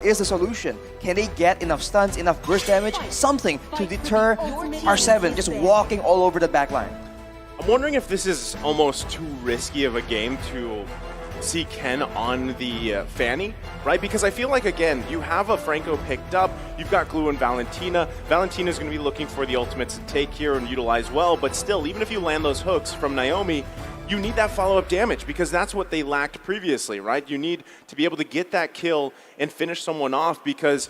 is the solution? Can they get enough stuns, enough burst damage, something to deter R7 just walking all over the backline? I'm wondering if this is almost too risky of a game to see Ken on the Fanny, right? Because I feel like, again, you have a Franco picked up, you've got Glue and Valentina. Valentina's going to be looking for the ultimates to take here and utilize well, but still, even if you land those hooks from Naomi, you need that follow-up damage because that's what they lacked previously, right? You need to be able to get that kill and finish someone off because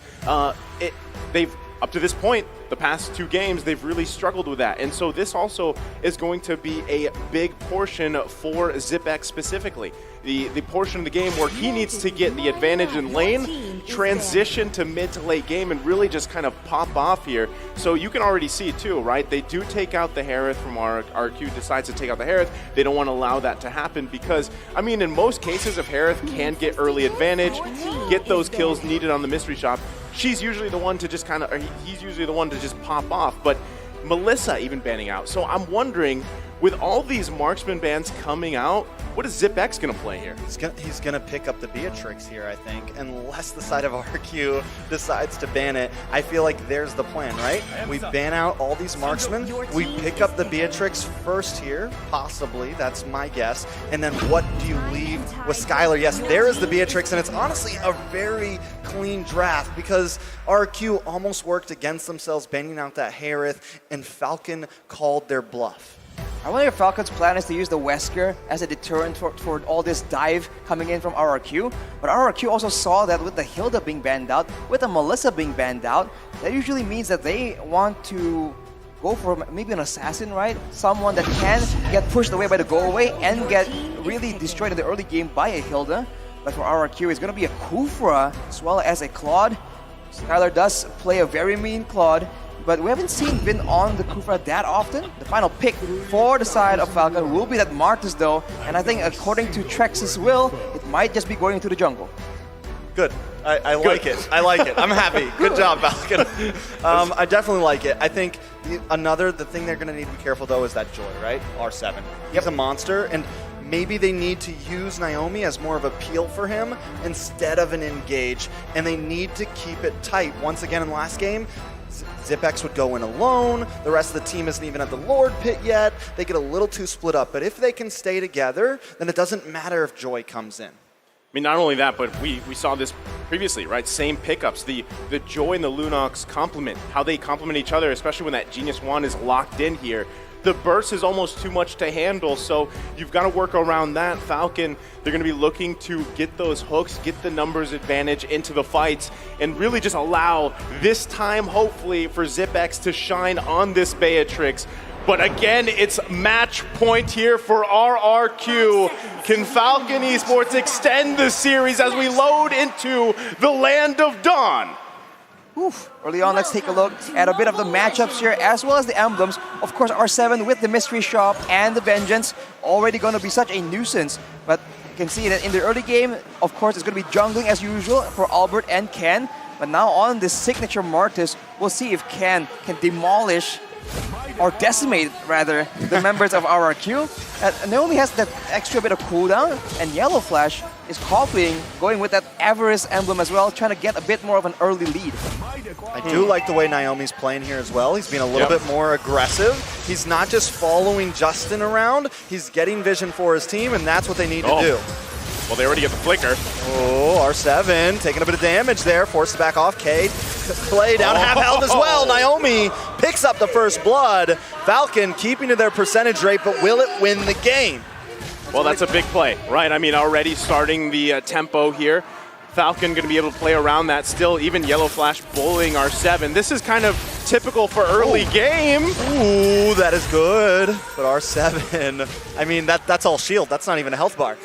they've, up to this point, the past 2 games, they've really struggled with that. And so this also is going to be a big portion for ZipX specifically. The portion of the game where he needs to get the advantage in lane, transition to mid to late game, and really just kind of pop off here. So you can already see too, right? They do take out the Harith from RRQ, decides to take out the Harith. They don't want to allow that to happen because, I mean, in most cases, if Harith can get early advantage, get those kills needed on the mystery shop, she's usually the one to just kind of, or he's usually the one to just pop off. But Melissa even banning out. So I'm wondering, with all these marksman bans coming out, what is ZipX going to play here? He's going to pick up the Beatrix here, I think, unless the side of RQ decides to ban it. I feel like there's the plan, right? We ban out all these marksmen, we pick up the Beatrix first here, possibly, that's my guess, and then what do you leave with Skylar? Yes, there is the Beatrix, and it's honestly a very clean draft because RQ almost worked against themselves, banning out that Harith, and Falcon called their bluff. I wonder if Falcon's plan is to use the Wesker as a deterrent for all this dive coming in from RRQ. But RRQ also saw that with the Hilda being banned out, with the Melissa being banned out, that usually means that they want to go for maybe an assassin, right? Someone that can get pushed away by the go-away and get really destroyed in the early game by a Hilda. But for RRQ, it's going to be a Kufra as well as a Claude. Skylar does play a very mean Claude, but we haven't seen Vin on the Kufra that often. The final pick for the side of Falcon will be that Martis though, and I think according to Trex's will, it might just be going into the jungle. Good. I like it. I like it. I'm happy. Good job, Falcon. I definitely like it. I think the thing they're going to need to be careful though is that Joy, right? R7. He's a monster, and maybe they need to use Naomi as more of a peel for him instead of an engage, and they need to keep it tight. Once again in the last game, ZipX would go in alone, the rest of the team isn't even at the Lord Pit yet, they get a little too split up, but if they can stay together, then it doesn't matter if Joy comes in. I mean, not only that, but we saw this previously, right? Same pickups. The Joy and the Lunox complement, how they complement each other, especially when that Genius Wand is locked in here. The burst is almost too much to handle, so you've got to work around that. Falcon, they're going to be looking to get those hooks, get the numbers advantage into the fights, and really just allow this time, hopefully, for ZipX to shine on this Beatrix. But again, it's match point here for RRQ. Can Falcon Esports extend the series as we load into the Land of Dawn? Oof. Early on, let's take a look at a bit of the matchups here, as well as the emblems. Of course, R7 with the Mystery Shop and the Vengeance, already going to be such a nuisance. But you can see that in the early game, of course, it's going to be jungling as usual for Albert and Ken. But now on this signature Martis, we'll see if Ken can demolish or decimate, rather, the members of RRQ. Naomi has that extra bit of cooldown, and Yellow Flash is copying, going with that Avarice emblem as well, trying to get a bit more of an early lead. I do like the way Naomi's playing here as well. He's being a little bit more aggressive. He's not just following Justin around, he's getting vision for his team, and that's what they need to do. Well, they already get the flicker. Oh, R7 taking a bit of damage there, forced to back off. Cade, play down half health as well. Naomi picks up the first blood. Falcon keeping to their percentage rate, but will it win the game? Well, that's a big play, right? I mean, already starting the tempo here. Falcon going to be able to play around that. Still, even Yellow Flash bullying R7. This is kind of typical for early game. Ooh, that is good. But R7, I mean, that's all shield. That's not even a health bar.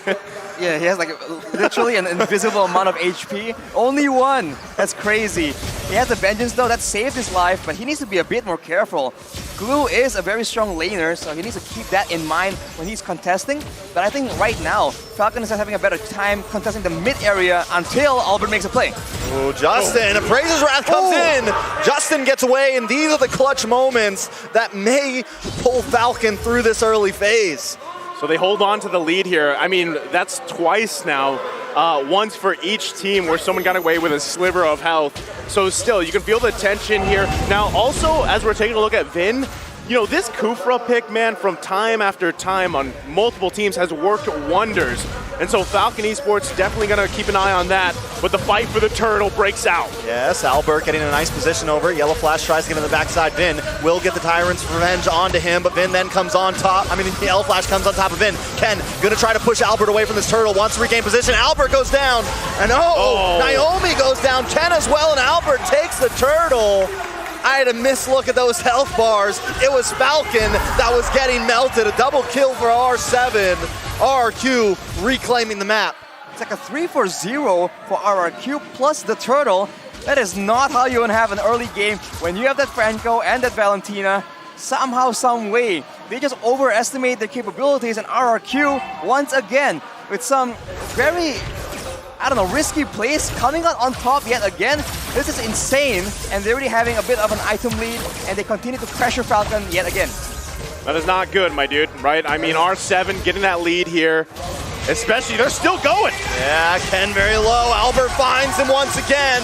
Yeah, he has like literally an invisible amount of HP. Only one. That's crazy. He has the Vengeance though, that saved his life, but he needs to be a bit more careful. Glue is a very strong laner, so he needs to keep that in mind when he's contesting. But I think right now, Falcon is having a better time contesting the mid area until Albert makes a play. Oh, Justin, Appraiser's Wrath comes in. Justin gets away, and these are the clutch moments that may pull Falcon through this early phase. So they hold on to the lead here. I mean, that's twice now once for each team where someone got away with a sliver of health. So still, you can feel the tension here. Now also, as we're taking a look at Vin, you know, this Kufra pick, man, from time after time on multiple teams has worked wonders. And so Falcon Esports definitely going to keep an eye on that, but the fight for the turtle breaks out. Yes, Albert getting a nice position over. Yellow Flash tries to get in the backside. Vin will get the Tyrant's Revenge onto him, but Vin then comes on top. I mean, Yellow Flash comes on top of Vin. Ken going to try to push Albert away from this turtle, wants to regain position. Albert goes down, and Naomi goes down. Ken as well, and Albert takes the turtle. I had a mislook at those health bars. It was Falcon that was getting melted. A double kill for R7. RRQ reclaiming the map. It's like a 3-for-0 for RRQ plus the turtle. That is not how you want to have an early game when you have that Franco and that Valentina. Somehow, some way, they just overestimate their capabilities, and RRQ, once again, with some very, I don't know, risky plays, coming out on top yet again. This is insane, and they're already having a bit of an item lead, and they continue to pressure Falcon yet again. That is not good, my dude, right? I mean, R7 getting that lead here, especially, they're still going. Yeah, Ken very low. Albert finds him once again.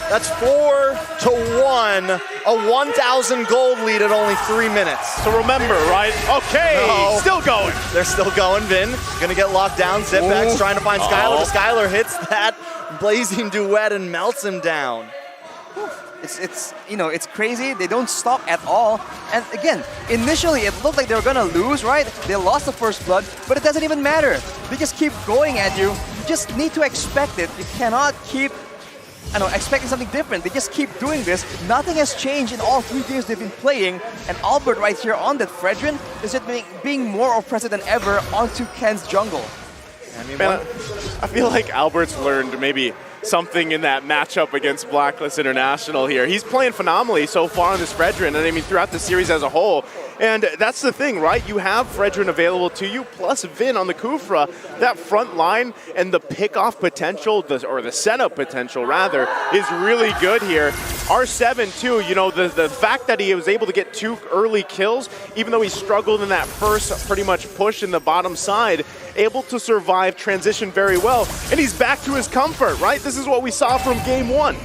That's 4-1, a 1,000 gold lead at only 3 minutes. So remember, right? Okay, still going. They're still going. Vin gonna get locked down. Zipex trying to find Skylar, but Skylar hits that blazing duet and melts him down. It's you know, it's crazy. They don't stop at all. And again, initially it looked like they were gonna lose, right? They lost the first blood, but it doesn't even matter. They just keep going at you. You just need to expect it. You cannot keep, I don't know, expecting something different. They just keep doing this. Nothing has changed in all 3 games they've been playing. And Albert right here on that Fredrin is just being more oppressive than ever onto Ken's jungle. I mean, man, I feel like Albert's learned maybe something in that matchup against Blacklist International here. He's playing phenomenally so far on this Fredrin, and I mean throughout the series as a whole. And that's the thing, right? You have Fredrin available to you, plus Vin on the Kufra. That front line and the pick-off potential, or the setup potential rather, is really good here. R7 too, you know, the fact that he was able to get 2 early kills, even though he struggled in that first pretty much push in the bottom side, able to survive transition very well. And he's back to his comfort, right? This is what we saw from game 1.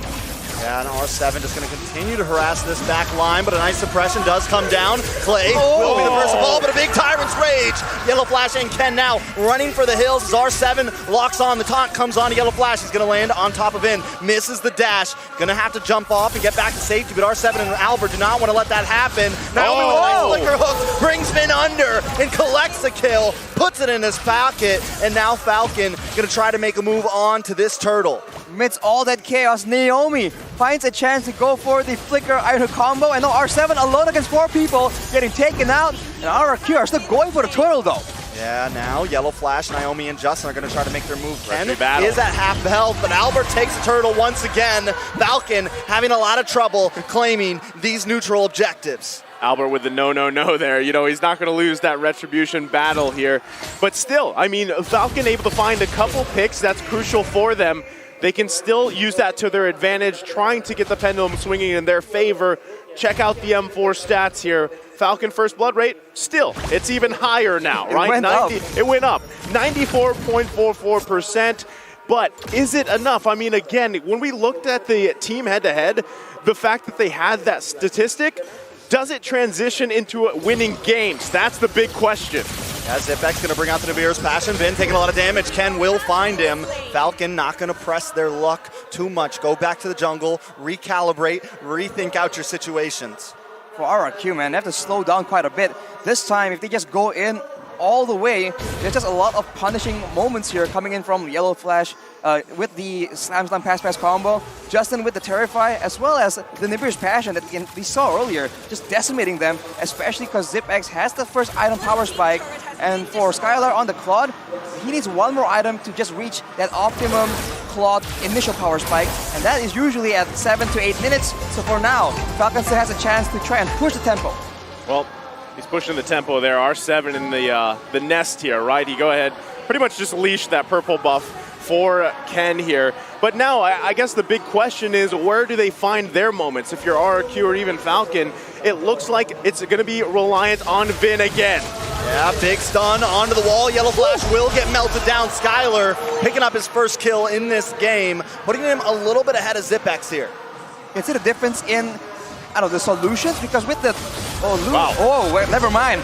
Yeah, and R7 just going to continue to harass this back line, but a nice suppression does come down. Clay will be the first of all, but a big Tyrant's Rage. Yellow Flash and Ken now running for the hills as R7 locks on. The taunt comes on to Yellow Flash. He's going to land on top of Vin. Misses the dash. Going to have to jump off and get back to safety, but R7 and Albert do not want to let that happen. Naomi with a nice flicker hook brings Vin under and collects the kill, puts it in his pocket, and now Falcon going to try to make a move on to this turtle. Amidst all that chaos, Naomi finds a chance to go for the flicker iron combo, and now R7 alone against 4 people getting taken out, and RRQ are still going for the turtle though. Yeah, now Yellow Flash, Naomi, and Justin are going to try to make their move. Ken is battle. at half health, but Albert takes the turtle once again. Falcon having a lot of trouble claiming these neutral objectives. Albert with the no there. You know, he's not going to lose that retribution battle here. But still, I mean, Falcon able to find a couple picks. That's crucial for them. They can still use that to their advantage, trying to get the pendulum swinging in their favor. Check out the M4 stats here. Falcon first blood rate, still, it's even higher now, right? It went up. 94.44%. But is it enough? I mean, again, when we looked at the team head-to-head, the fact that they had that statistic, does it transition into winning games? That's the big question. As Zipex going to bring out the Navir's Passion. Vin taking a lot of damage. Ken will find him. Falcon not going to press their luck too much. Go back to the jungle, recalibrate, rethink out your situations. For RRQ, man, they have to slow down quite a bit. This time, if they just go in all the way, there's just a lot of punishing moments here coming in from Yellow Flash with the slam pass combo, Justin with the Terrify, as well as the Navir's Passion that we saw earlier, just decimating them, especially because ZipX has the first item power spike, and for Skylar on the Claude, he needs one more item to just reach that optimum Claude initial power spike, and that is usually at 7 to 8 minutes, so for now, Falcon still has a chance to try and push the tempo. Well, he's pushing the tempo there. R7 in the nest here, right? He go ahead, pretty much just leash that purple buff for Ken here. But now, I guess the big question is, where do they find their moments? If you're RRQ or even Falcon, it looks like it's going to be reliant on Vin again. Yeah, big stun onto the wall. Yellow Flash will get melted down. Skylar picking up his first kill in this game, putting him a little bit ahead of ZipX here. You can see the difference in, I don't know, the solutions, because with the, Wow. oh, wait, never mind.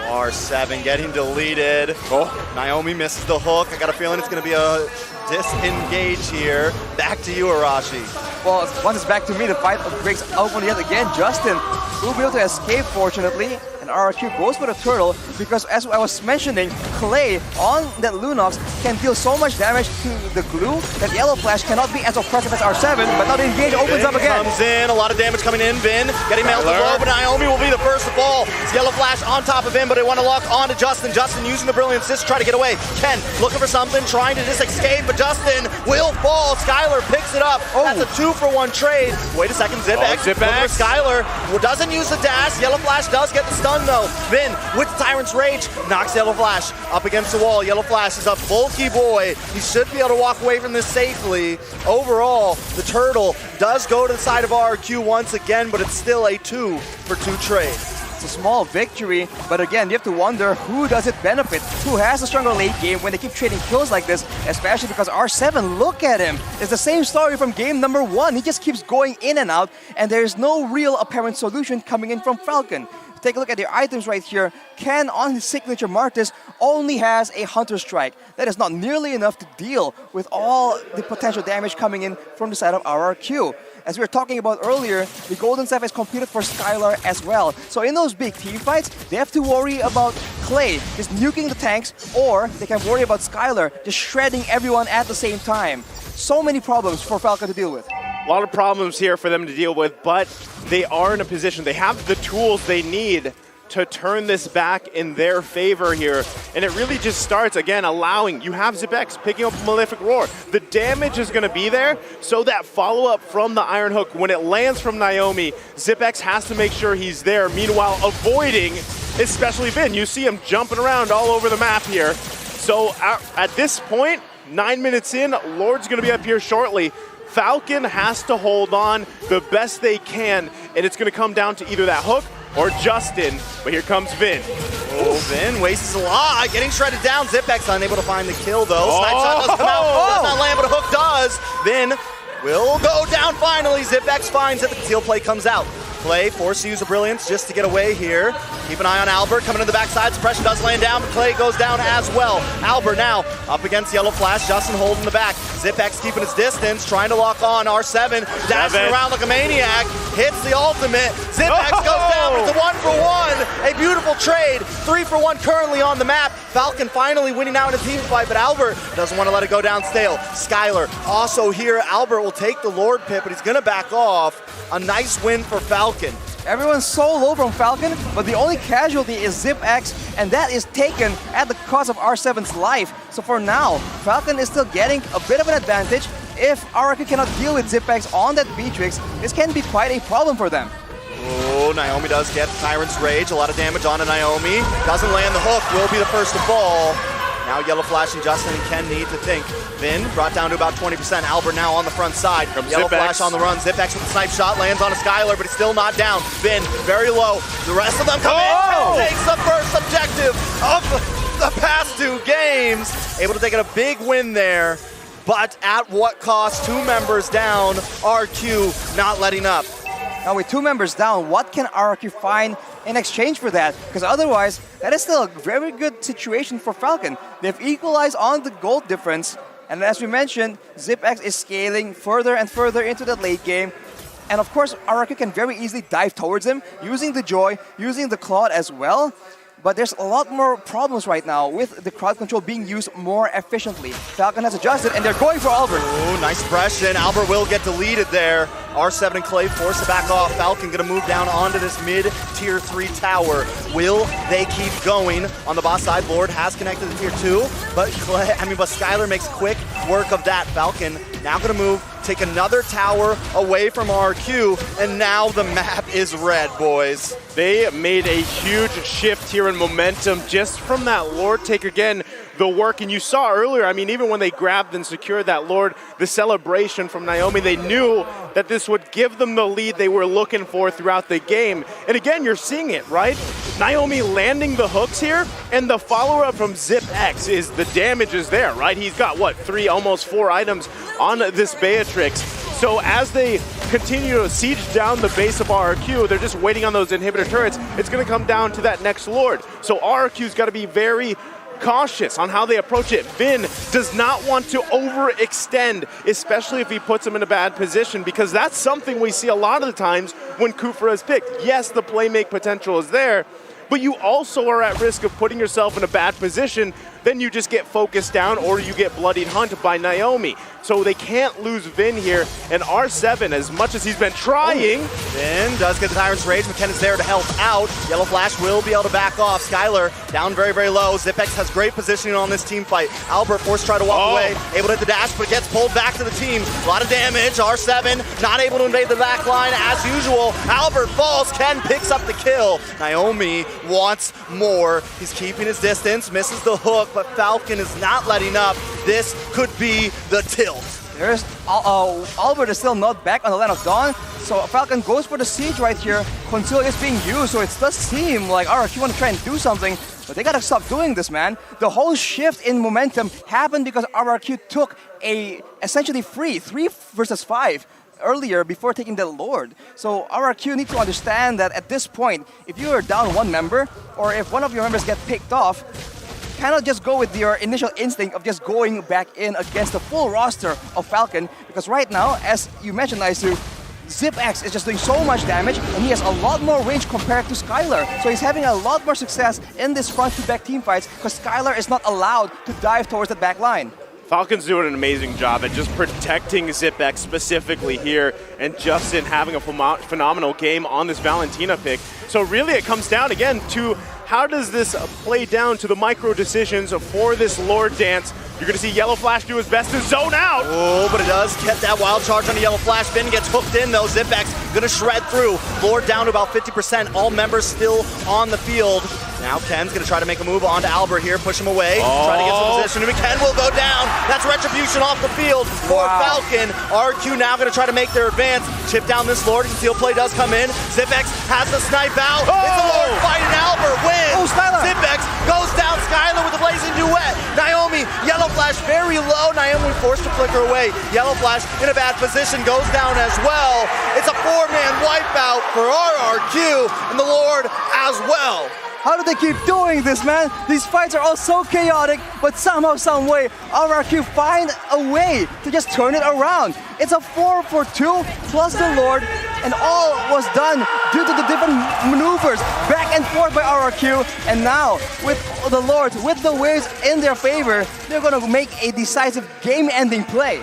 R7 getting deleted. Oh, Naomi misses the hook. I got a feeling it's going to be a disengage here. Back to you, Arashi. Well, once it's back to me, the fight breaks open yet again. Justin will be able to escape, fortunately. And RRQ goes for the turtle because, as I was mentioning, Clay on that Lunox can deal so much damage to the glue that Yellow Flash cannot be as oppressive as R7, but now the engage opens up again. Comes in, a lot of damage coming in. Vin getting melted low, but Naomi will be the first to fall. It's Yellow Flash on top of him, but they want to lock on to Justin. Justin using the Brilliant Assist to try to get away. Ken looking for something, trying to just escape, but Justin will fall. Skylar picks it up. Oh. That's a 2-for-1 trade. Wait a second, ZipX. ZipX. Skylar doesn't use the dash. Yellow Flash does get the stun though. Vin with Tyrant's Rage knocks Yellow Flash up against the wall. Yellow Flash is a bulky boy. He should be able to walk away from this safely. Overall, the turtle does go to the side of RRQ once again, but it's still a 2-for-2 trade. It's a small victory, but again, you have to wonder who does it benefit? Who has a stronger late game when they keep trading kills like this, especially because R7, look at him. It's the same story from game number 1. He just keeps going in and out, and there's no real apparent solution coming in from Falcon. Take a look at the items right here. Ken on his signature Martis only has a Hunter Strike. That is not nearly enough to deal with all the potential damage coming in from the side of RRQ. As we were talking about earlier, the Golden Staff is competed for Skylar as well. So in those big team fights, they have to worry about Clay just nuking the tanks, or they can worry about Skylar just shredding everyone at the same time. So many problems for Falcon to deal with. A lot of problems here for them to deal with, but they are in a position, they have the tools they need to turn this back in their favor here. And it really just starts, again, allowing, you have ZipX picking up Malefic Roar. The damage is going to be there, so that follow-up from the Iron Hook, when it lands from Naomi, ZipX has to make sure he's there, meanwhile avoiding, especially Vin. You see him jumping around all over the map here. So at this point, 9 minutes in, Lord's going to be up here shortly. Falcon has to hold on the best they can, and it's going to come down to either that hook or Justin, but here comes Vin. Oh, Vin wastes a lot, getting shredded down. ZipX unable to find the kill though. Snipe shot does come out, does not land, but a hook does. Vin will go down finally. ZipX finds it, but the teal play comes out. Clay forced to use a Brilliance just to get away here. Keep an eye on Albert coming to the backside. Suppression does land down, but Clay goes down as well. Albert now up against Yellow Flash. Justin holding the back. ZipX keeping his distance, trying to lock on. R7 dashing around like a maniac. Hits the ultimate. ZipX goes down. It's a 1-for-1. A beautiful trade. 3-for-1 currently on the map. Falcon finally winning out in a team fight, but Albert doesn't want to let it go down stale. Skylar also here. Albert will take the Lord pit, but he's going to back off. A nice win for Falcon. Everyone's so low from Falcon, but the only casualty is ZipX, and that is taken at the cost of R7's life. So for now, Falcon is still getting a bit of an advantage. If RRQ cannot deal with ZipX on that Beatrix, this can be quite a problem for them. Oh, Naomi does get Tyrant's Rage. A lot of damage on to Naomi. Doesn't land the hook, will be the first to fall. Now Yellow Flash and Justin and Ken need to think. Vin brought down to about 20%. Albert now on the front side. Yellow Flash on the run. ZipX with the snipe shot lands on a Skylar, but he's still not down. Vin very low. The rest of them come in. Takes the first objective of the past 2 games. Able to take a big win there, but at what cost? 2 members down. RQ not letting up. Now with 2 members down, what can RRQ find in exchange for that? Because otherwise, that is still a very good situation for Falcon. They've equalized on the gold difference, and as we mentioned, ZipX is scaling further and further into the late game. And of course, RRQ can very easily dive towards him, using the Joy, using the Claude as well. But there's a lot more problems right now with the crowd control being used more efficiently. Falcon has adjusted, and they're going for Albert. Oh, nice suppression. Albert will get deleted there. R7 and Clay forced to back off. Falcon gonna move down onto this mid-tier 3 tower. Will they keep going? On the boss side, Lord has connected to tier 2, but Skylar makes quick work of that. Falcon now gonna move, take another tower away from RQ, and now the map is red, boys. They made a huge shift here in momentum just from that Lord take again. The work, and you saw earlier, I mean, even when they grabbed and secured that Lord, the celebration from Naomi, they knew that this would give them the lead they were looking for throughout the game. And again, you're seeing it, right? Naomi landing the hooks here, and the follow-up from ZipX is the damage is there, right? He's got, what, 3, almost 4 items on this Beatrix. So as they continue to siege down the base of RRQ, they're just waiting on those inhibitor turrets. It's going to come down to that next Lord. So RRQ's got to be very cautious on how they approach it. Vin does not want to overextend, especially if he puts him in a bad position, because that's something we see a lot of the times when Kufra is picked. Yes, the playmake potential is there, but you also are at risk of putting yourself in a bad position. Then you just get focused down or you get bloodied hunt by Naomi. So they can't lose Vin here. And R7, as much as he's been trying. Vin does get the Tyrant's Rage. McKenna's there to help out. Yellow Flash will be able to back off. Skylar down very, very low. ZipX has great positioning on this team fight. Albert forced to try to walk away. Able to hit the dash, but gets pulled back to the team. A lot of damage. R7 not able to invade the back line as usual. Albert falls. Ken picks up the kill. Naomi wants more. He's keeping his distance. Misses the hook, but Falcon is not letting up. This could be the tilt. There's Albert is still not back on the Land of Dawn, so Falcon goes for the siege right here. Conceal is being used, so it does seem like RRQ want to try and do something, but they gotta stop doing this, man. The whole shift in momentum happened because RRQ took a essentially free 3 versus 5 earlier before taking the Lord. So RRQ need to understand that at this point, if you are down one member, or if one of your members get picked off, cannot just go with your initial instinct of just going back in against the full roster of Falcon, because right now, as you mentioned, Naisu, ZipX is just doing so much damage, and he has a lot more range compared to Skylar. So he's having a lot more success in this front-to-back team fights, because Skylar is not allowed to dive towards the back line. Falcon's doing an amazing job at just protecting ZipX specifically here, and Justin having a phenomenal game on this Valentina pick. So really it comes down again to how does this play down to the micro decisions for this Lord dance. You're going to see Yellow Flash do his best to zone out. Oh, but it does get that wild charge on the Yellow Flash. Finn gets hooked in though. ZipX going to shred through. Lord down to about 50%. All members still on the field. Now Ken's going to try to make a move onto Albert here, push him away, try to get some position. And Ken will go down. That's retribution off the field for Falcon. RQ now going to try to make their advance. Chip down this Lord. Conceal play does come in. ZipX has the snipe out. It's a Lord fighting. Albert wins. ZipX goes down. Skylar with the blazing duet. Naomi, Yellow Flash very low. Naomi forced to flicker away. Yellow Flash in a bad position, goes down as well. It's a 4-man wipeout for RRQ and the Lord as well. How do they keep doing this, man? These fights are all so chaotic, but somehow, some way, RRQ find a way to just turn it around. It's a 4-for-2 plus the Lord, and all was done due to the different maneuvers back and forth by RRQ. And now, with the Lord, with the waves in their favor, they're gonna make a decisive game-ending play.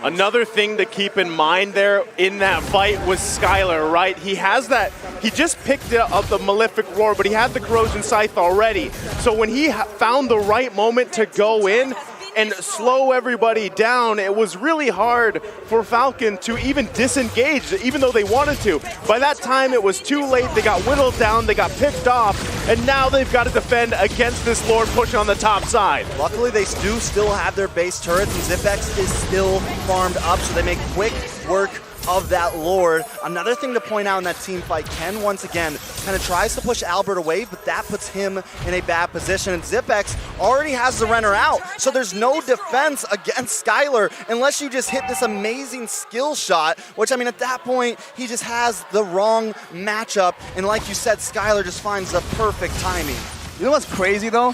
Another thing to keep in mind there in that fight was Skylar, right? He has that, he just picked up the Malefic Roar, but he had the Corrosion Scythe already. So when he found the right moment to go in and slow everybody down, it was really hard for Falcon to even disengage, even though they wanted to. By that time, it was too late. They got whittled down, they got picked off, and now they've got to defend against this Lord pushing on the top side. Luckily, they do still have their base turrets, and ZipX is still farmed up, so they make quick work of that Lord. Another thing to point out in that team fight, Ken once again kind of tries to push Albert away, but that puts him in a bad position. And ZipX already has the Renner out, so there's no defense against Skylar unless you just hit this amazing skill shot, which, I mean, at that point, he just has the wrong matchup. And like you said, Skylar just finds the perfect timing. You know what's crazy though?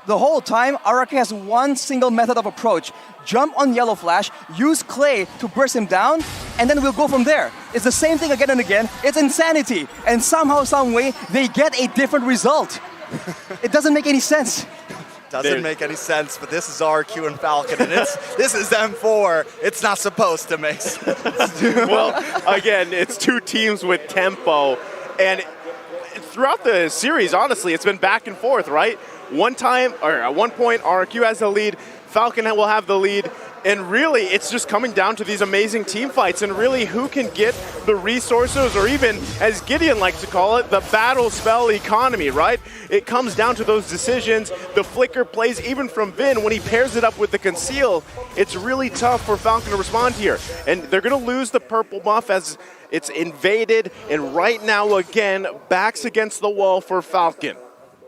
The whole time, RRQ has one single method of approach. Jump on Yellow Flash, use Clay to burst him down, and then we'll go from there. It's the same thing again and again. It's insanity. And somehow, some way, they get a different result. It doesn't make any sense. Doesn't make any sense, but this is RQ and Falcon, and this is M4. It's not supposed to make sense. Well, again, it's two teams with tempo, and throughout the series, honestly, it's been back and forth, right? One time, or at one point, RRQ has the lead, Falcon will have the lead, and really, it's just coming down to these amazing team fights, and really who can get the resources, or even, as Gideon likes to call it, the battle spell economy, right? It comes down to those decisions, the flicker plays, even from Vin, when he pairs it up with the conceal, it's really tough for Falcon to respond here. And they're gonna lose the purple buff as it's invaded, and right now, again, backs against the wall for Falcon.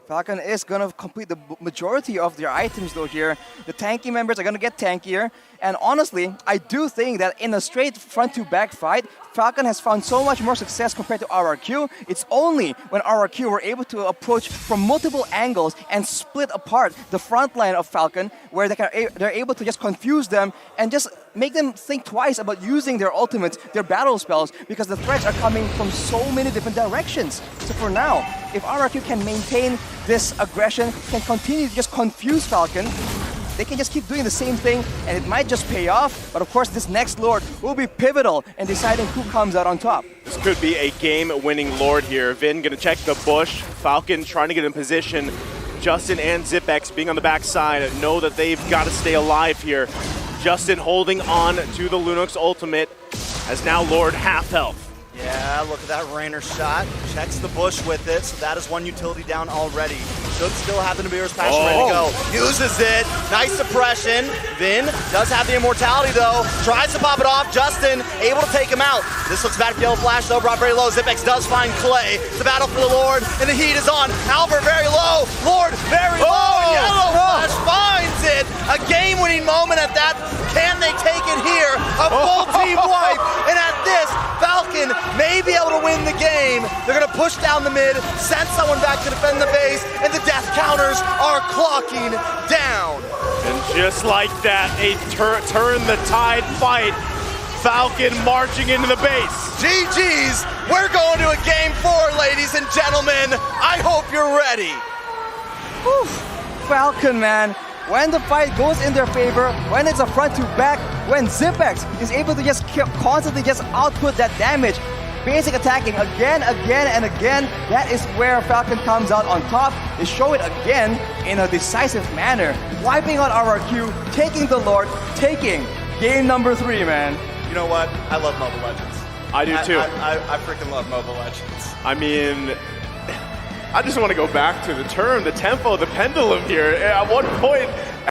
Falcon is going to complete the majority of their items though here. The tanky members are going to get tankier. And honestly, I do think that in a straight front-to-back fight, Falcon has found so much more success compared to RRQ. It's only when RRQ were able to approach from multiple angles and split apart the front line of Falcon, where they're able to just confuse them and just make them think twice about using their ultimates, their battle spells, because the threats are coming from so many different directions. So for now, if RRQ can maintain this aggression, can continue to just confuse Falcon, they can just keep doing the same thing and it might just pay off. But of course, this next Lord will be pivotal in deciding who comes out on top. This could be a game-winning Lord here. Vin gonna check the bush. Falcon trying to get in position. Justin and Zipex being on the backside know that they've got to stay alive here. Justin holding on to the Lunox ultimate as now Lord half health. Yeah, look at that Rainer shot. Checks the bush with it, so that is one utility down already. Should still have the Nibiru's passion ready to go. Uses it. Nice suppression. Vin does have the immortality though. Tries to pop it off. Justin able to take him out. This looks bad for Yellow Flash though. Brought very low. Zipex does find Clay. The battle for the Lord, and the heat is on. Albert very low. Lord very low. Yellow Flash finds it. A game-winning moment at that. Can they take it here? A full team wipe. And at this, Falcon may be able to win the game. They're going to push down the mid, send someone back to defend the base, and the death counters are clocking down. And just like that, a turn the tide fight. Falcon marching into the base. GG's, we're going to a game 4, ladies and gentlemen. I hope you're ready. Whew. Falcon, man. When the fight goes in their favor, when it's a front-to-back, when Zipex is able to just constantly just output that damage, basic attacking again, and again, that is where Falcon comes out on top. They show it again in a decisive manner, wiping out RRQ, taking the Lord, taking game number 3, man. You know what? I love Mobile Legends. I do too. I freaking love Mobile Legends. I mean, I just want to go back to the turn, the tempo, the pendulum here. At one point,